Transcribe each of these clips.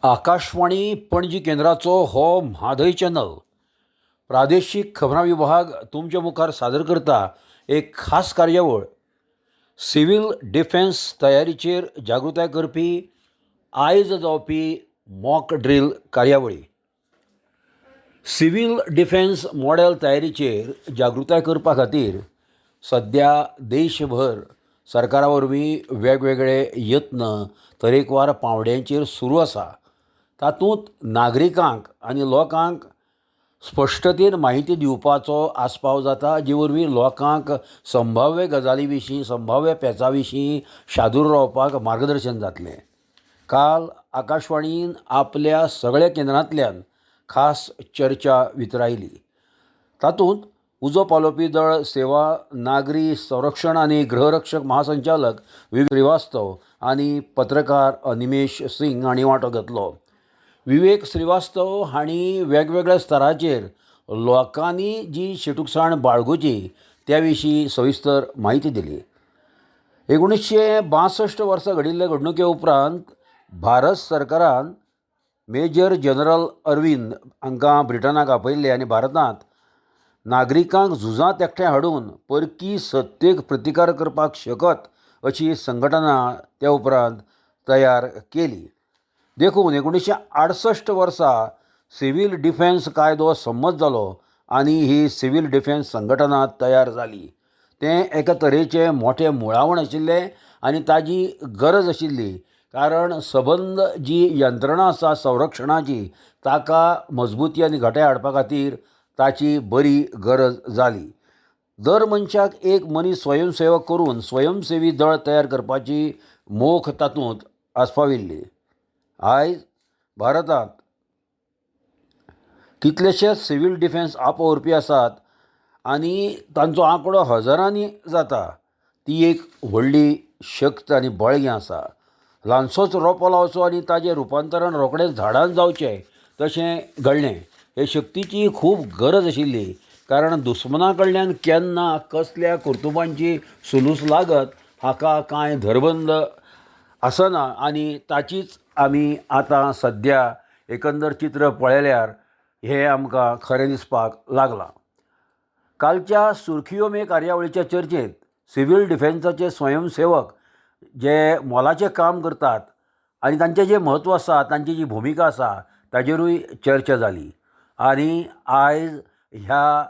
आकाशवाणी पणजी केंद्राचो हो म्हादय चॅनल प्रादेशीक खबरां विभाग तुमचे मुखार सादर करता एक खास कार्यावळ सिव्हिल डिफेन्स तयारीचेर जागृताय करपी आयज जावपी मॉक ड्रील कार्यावळी। सिव्हिल डिफेन्स मॉडेल तयारीचेर जागृताय करपा खातीर सध्या देशभर सरकारा वरवीं वेगवेगळे यत्न तरेकवार पांवड्यांचेर सुरू आसा। तातूंत नागरिकांक आनी लोकांक स्पश्टतेन माहिती दिवपाचो आस्पाव जाता, जे वरवीं लोकांक संभाव्य गजाली विशीं संभाव्य पेचा विशीं शादूर रावपाक मार्गदर्शन जातलें। काल आकाशवाणीन आपल्या सगळ्या केंद्रांतल्यान खास चर्चा वितरायली। तातूंत उजो पालोवपी दळ सेवा, नागरी संरक्षण आनी गृहरक्षक महासंचालक विवेक श्रीवास्तव आनी पत्रकार अनिमेश सिंग हांणी वांटो घेतलो। विवेक श्रीवास्तव हांणी वेगवेगळ्या स्तराचेर लोकांनी जी शिटूकसाण बाळगुची त्या विशीं सविस्तर माहिती दिली। 1962 वर्सा घडिल्ले घडणुके उपरांत भारत सरकारान मेजर जनरल अरविंद हांकां ब्रिटनाक आपयल्ले आनी भारतांत नागरिकांक झुजांत एकठांय हाडून परकी सत्तेक प्रतिकार करपाक शकत अशी संघटना त्या उपरांत तयार केली। देखून 1968 वर्सा सिव्हिल डिफेन्स कायदो संमत जालो आनी ही सिव्हिल डिफेन्स संघटना तयार जाली। तें एका तरेचें मोठें मुळावण आशिल्लें आनी ताजी गरज आशिल्ली, कारण सबंद जी यंत्रणा आसा संरक्षणाची ताका मजबूती आनी घटाय हाडपा खातीर ताची बरी गरज जाली। दर मनशाक एक मनीस स्वयंसेवक करून स्वयंसेवी दळ तयार करपाची मोख तातूंत आस्पाविल्ली। आयज भारतांत कितलेशेच सिव्हिल डिफेन्स आपवरपी आसात आनी तांचो आंकडो हजारांनी जाता। ती एक व्हडली शक्त आनी बळगी आसा। ल्हानसोच रोंपो लावचो आनी ताचें रुपांतरण रोखडेंच झाडांत जावचें तशें घडलें। हे शक्तीची खूब गरज आशिल्ली, कारण दुस्मना कडल्यान केन्ना कसल्या कर्तुबांची सुलूस लागत हाका कांय धरबंद आसना आनी ताचीच आमी आतां सद्या एकंदर चित्र पळयल्यार हें आमकां खरें दिसपाक लागलां। कालच्या सुरखियोमे कार्यावळीच्या चर्चेंत सिव्हिल डिफेन्साचे स्वयंसेवक जे मोलाचें काम करतात आनी तांचें जें म्हत्व आसा, तांची जी भुमिका आसा ताचेरूय चर्चा जाली। आनी आयज ह्या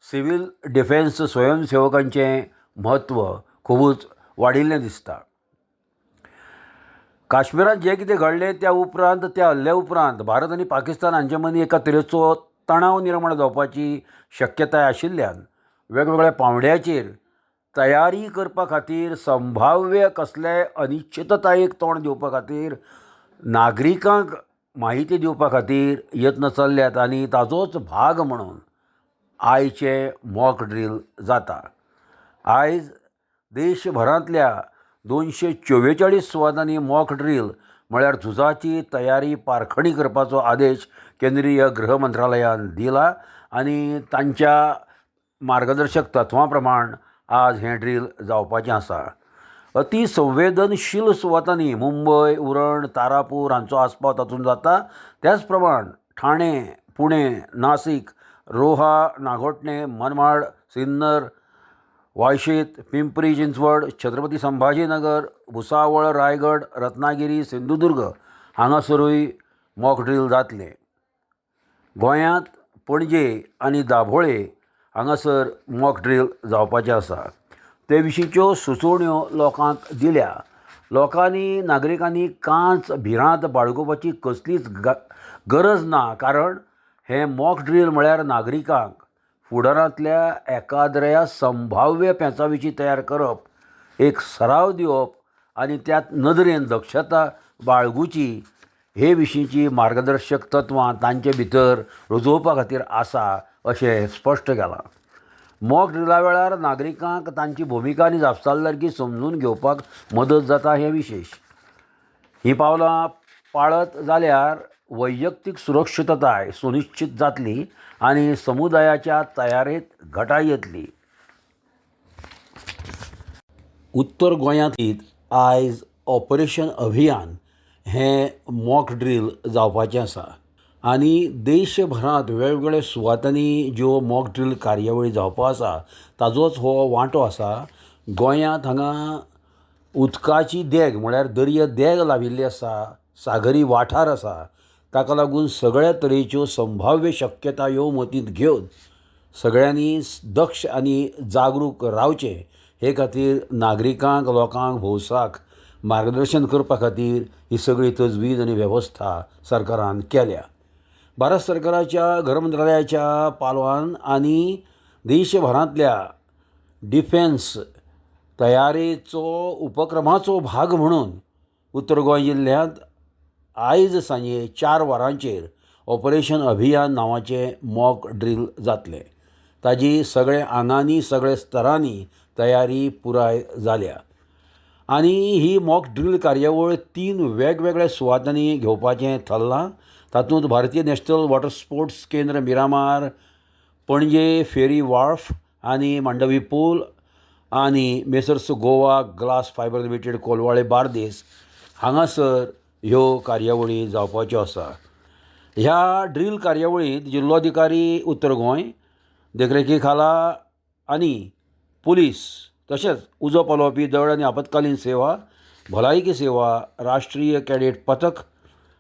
सिव्हिल डिफेन्स स्वयंसेवकांचें म्हत्व खुबूच वाडिल्लें दिसता। काश्मीरांत जें कितें घडलें त्या उपरांत, त्या हल्ल्या उपरांत भारत आनी पाकिस्तान हांचे मदीं एका तरेचो तणाव निर्माण जावपाची शक्यताय आशिल्ल्यान वेगवेगळ्या पांवड्याचेर तयारी करपा खातीर संभाव्य कसल्याय अनिश्चिततायेक तोंड दिवपा खातीर नागरिकांक माहिती दिवपा खातीर यत्न चल्ल्यात आनी ताचोच भाग म्हणून आयचे मॉक ड्रील जाता। आयज देशभरांतल्या 244 सुवातांनी मॉक ड्रील म्हळ्यार झुजाची तयारी पारखणी करपाचो आदेश केंद्रीय गृह मंत्रालयान दिला आनी तांच्या मार्गदर्शक तत्वां प्रमाण आज हें ड्रील जावपाचें आसा। अति संवेदनशील सुवातांनी मुंबय, उरण, तारापूर हांचो आस्पाव तातूंत जाता। त्याच प्रमाण ठाणे, पुणे, नासीक, रोहा, नागोटणे, मनमाड, सिन्नर, वायशेत, पिंपरी चिंचवड, छत्रपती संभाजीनगर, भुसावळ, रायगड, रत्नागिरी, सिंधुदुर्ग हांगासरूय मॉक ड्रील जातले। गोंयांत पणजे आनी दाभोळे हांगासर मॉक ड्रील जावपाचें आसा। ते विशींच्यो सुचोवण्यो लोकांक दिल्या। लोकांनी नागरिकांनी कांच भिरांत बाळगुपाची कसलीच गरज ना, कारण हें मॉक ड्रील म्हळ्यार नागरिकांक फुडारांतल्या एकाद्र्या संभाव्य पेंचा विशीं तयार करप, एक सराव दिवप आनी त्यात नदरेन दक्षता बाळगुची हे विशींची मार्गदर्शक तत्वां तांचे भितर रुजोवपा खातीर आसा अशें स्पश्ट केलां। मॉक ड्रिला वेळार नागरिकांक तांची भुमिका आनी जापसालदारकी समजून घेवपाक मदत जाता हें विशेश। हीं पावलां पाळत जाल्यार वैयक्तीक सुरक्षितताय सुनिश्चित जातली आनी समुदायाच्या तयारेंत घटाय येतली। उत्तर गोंयांत आयज ऑपरेशन अभियान हें मॉक ड्रील जावपाचें आसा आनी देशभरांत वेगवेगळ्या सुवातांनी ज्यो मॉक ड्रील कार्यावळी जावपा आसा ताजोच हो वांटो आसा. गोंयांत हांगा उदकाची देग म्हळ्यार दर्या देग लाविल्ली आसा, सागरी वाठार आसा. ताका लागून सगळ्या तरेच्यो संभाव्य शक्यतायो मतींत घेवन सगळ्यांनी दक्ष आनी जागरूक रावचें. हे खातीर नागरिकांक लोकांक भौसाक मार्गदर्शन करपा खातीर ही सगळी तजवीज आनी वेवस्था सरकारान केल्या. भारत सरकाराच्या घर मंत्रालयाच्या पालवान आनी देशभरांतल्या डिफेन्स तयारेचो उपक्रमाचो भाग म्हणून उत्तर गोंय जिल्ल्यांत आयज सांजे 4 वरांचेर ऑपरेशन अभियान नांवाचें मॉक ड्रील जातलें. ताजी सगळे आंगांनी सगळे स्तरांनी तयारी पुराय जाल्या आनी ही मॉक ड्रील कार्यावळ 3 वेगवेगळ्या सुवातांनी घेवपाचें थरलां. तातूंत भारतीय नॅशनल वॉटर स्पोर्ट्स केंद्र मिरामार, पणजे फेरी वार्फ आनी मांडवी पूल आनी messrs Goa glass fibre limited Colvale Bardez हांगासर ह्यो कार्यावळी जावपाच्यो आसा. ह्या ड्रील कार्यावळींत जिल्लोधिकारी उत्तर गोंय देखरेखी खाला आनी पुलीस तशेंच उजो पालोवपी दळ आनी आपतकालीन सेवा, भलायकी सेवा, राष्ट्रीय कॅडेट पथक,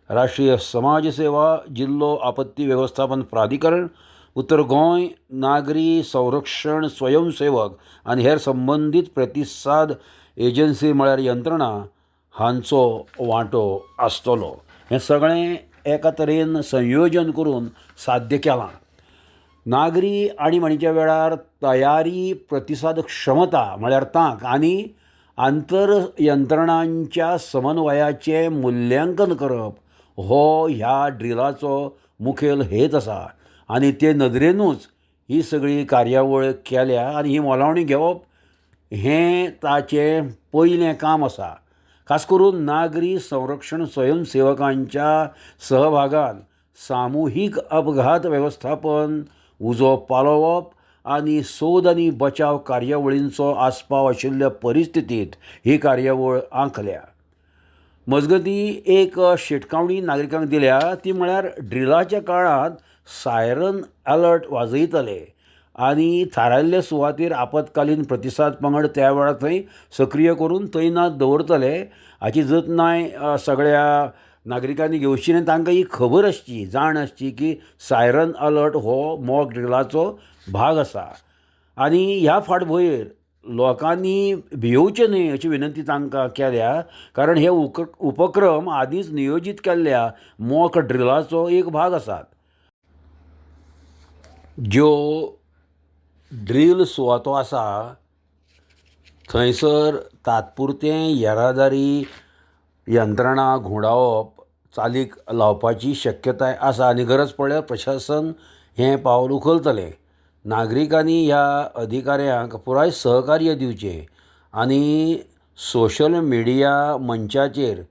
राष्ट्रीय समाज सेवा, जिल्लो आपत्ती वेवस्थापन प्राधिकरण, उत्तर गोंय नागरी संरक्षण स्वयंसेवक आनी हेर संबंदीत प्रतिसाद एजन्सी म्हळ्यार यंत्रणा हांचो वांटो आसतलो. हें सगळें एका तरेन संयोजन करून साध्य केलां. नागरी आणीबाणीच्या वेळार तयारी, प्रतिसाद क्षमता म्हळ्यार तांक आनी आंतर यंत्रणांच्या समन्वयाचें मुल्यांकन करप हो ह्या ड्रिलाचो मुखेल हेत आसा. आनी ते नदरेनूच ही सगळी कार्यावळ केल्या आनी ही मोलावणी घेवप हें ताचें पयलें काम आसा. खास करून नागरी संरक्षण स्वयंसेवकांच्या सहभागान सामुहीक अपघात वेवस्थापन, उजो पालोवप आनी सोद आनी बचाव कार्यावळींचो आस्पाव आशिल्ल्या परिस्थितींत ही कार्यावळ आंखल्या. मजगतीं एक शिटकावणी नागरिकांक दिल्या ती म्हळ्यार ड्रिलाच्या काळांत सायरन अलर्ट वाजयतले आनी थारायल्ल्या सुवातेर आपतकालीन प्रतिसाद पंगड त्या वेळार थंय सक्रीय करून तैनात दवरतले. हाची जतनाय सगळ्या नागरिकांनी घेवची आनी तांकां ही खबर आसची, जाण आसची की सायरन अलर्ट हो मॉक ड्रिलाचो भाग आसा. आनी ह्या फाटभुंयेर लोकांनी भियोवचें न्हय अशी विनंती तांकां केल्या. कारण हे उपक्रम आदींच नियोजीत केल्ल्या मॉक ड्रिलाचो एक भाग आसात. ज्यो ड्रील सुवातो आसा थंयसर तात्पुरतें येरादारी यंत्रणा घुंडावप चालीक लावपाची शक्यताय आसा आनी गरज पडल्यार प्रशासन हें पावल उखलतलें. नागरिकांनी ह्या अधिकाऱ्यांक पुराय सहकार्य दिवचें आनी सोशल मिडिया मंचाचेर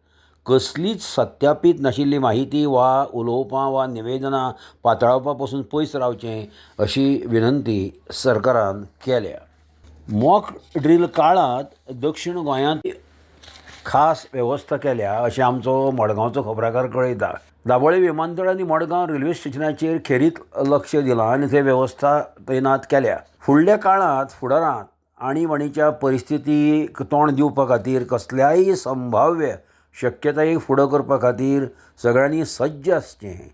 कसलीच सत्यापीत नाशिल्ली माहिती वा उलोवपां वा निवेदनां पातळावपा पासून पयस रावचें अशी विनंती सरकारान केल्या. मॉक ड्रील काळांत दक्षिण गोंयांत खास वेवस्था केल्या अशें आमचो मडगांवचो खबराकार कळयता. दाबोळे विमानतळ आनी मडगांव रेल्वे स्टेशनाचेर खेरीत लक्ष दिलां आनी थंय वेवस्था तैनात केल्या. फुडल्या काळांत फुडारांत आणीबाणीच्या परिस्थितीक तोंड दिवपा खातीर कसल्याय संभाव्य शक्यतायेक फुडो करपा खातीर सगळ्यांनी सज्ज आसचें.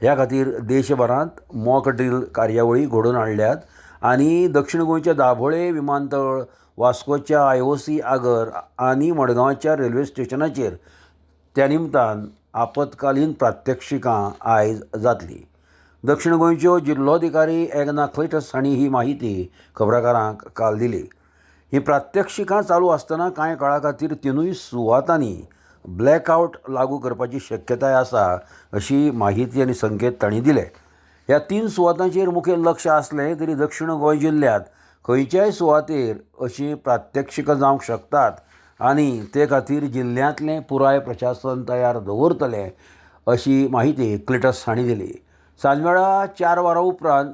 ह्या खातीर देशभरांत मॉक ड्रील कार्यावळी घडोवन हाडल्यात आनी दक्षिण गोंयच्या दाबोळे विमानतळ, वास्कोच्या IOC आगर आनी मडगांवच्या रेल्वे स्टेशनाचेर त्या निमतान आपतकालीन प्रात्यक्षिकां आयज जातलीं. दक्षिण गोंयच्यो जिल्लोधिकारी एग्ना क्लेटस हांणी ही माहिती खबराकारांक काल दिली. ही प्रात्यक्षिकां चालू आसतना कांय काळा खातीर तिनूय सुवातांनी ब्लॅकआवट लागू करपाची शक्यताय आसा अशी माहिती आनी संकेत तांणी दिले. ह्या 3 सुवातांचेर मुखेल लक्ष आसलें तरी दक्षिण गोंय जिल्ल्यांत खंयच्याय सुवातेर अशी प्रात्यक्षिकां जावंक शकतात आनी ते खातीर जिल्ल्यांतलें पुराय प्रशासन तयार दवरतले अशी माहिती क्लेटस हांणी दिली. सांजवेळा 4 वरां उपरांत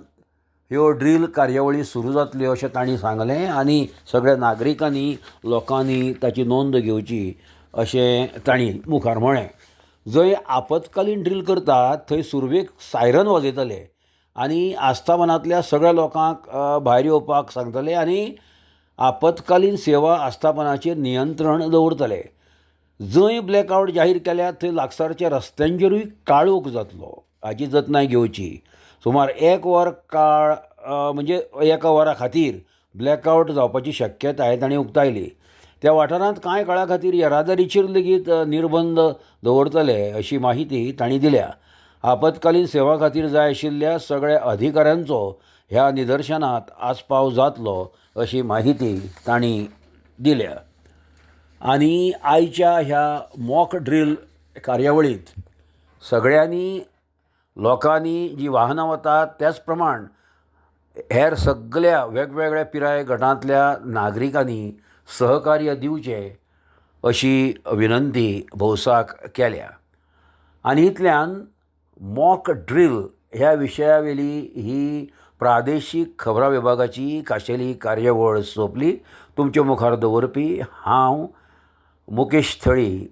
ह्यो ड्रील कार्यावळी सुरू जातल्यो अशें तांणी सांगलें आनी सगळ्या नागरिकांनी लोकांनी ताची नोंद घेवची अशें तांणी मुखार म्हळें. जंय आपतकालीन ड्रील करतात थंय सुरवेक सायरन वाजयतले आनी आस्थापनांतल्या सगळ्या लोकांक भायर येवपाक सांगतले आनी आपतकालीन सेवा आस्थापनाचेर नियंत्रण दवरतले. जंय ब्लॅकआवट जाहीर केल्यार थंय लागसारच्या रस्त्यांचेरूय काळोख जातलो. हाची जतनाय घेवची. सुमार 1 वर काळ म्हणजे 1 वरा खातीर ब्लॅकआवट जावपाची शक्यताय तांणी उक्तायली. त्या वाठारांत कांय काळा खातीर येरादारीचेर लेगीत निर्बंध दवरतले अशी माहिती तांणी दिल्या. आपतकालीन सेवा खातीर जाय आशिल्ल्या सगळ्या अधिकाऱ्यांचो ह्या निदर्शनांत आस्पाव जातलो अशी माहिती तांणी दिल्या. आनी आयच्या ह्या मॉक ड्रील कार्यावळींत सगळ्यांनी लोकांनी जी वाहनां वतात त्याच प्रमाण हेर सगळ्या वेगवेगळ्या पिराये गटांतल्या नागरिकांनी सहकार्य दिवचें अशी विनंती भौसाक केल्या. आनी इतल्यान मॉक ड्रील ह्या विशया वेली ही प्रादेशीक खबरां विभागाची खाशेली कार्यावळ सोंपली. तुमचे मुखार दवरपी हांव मुकेश थळी,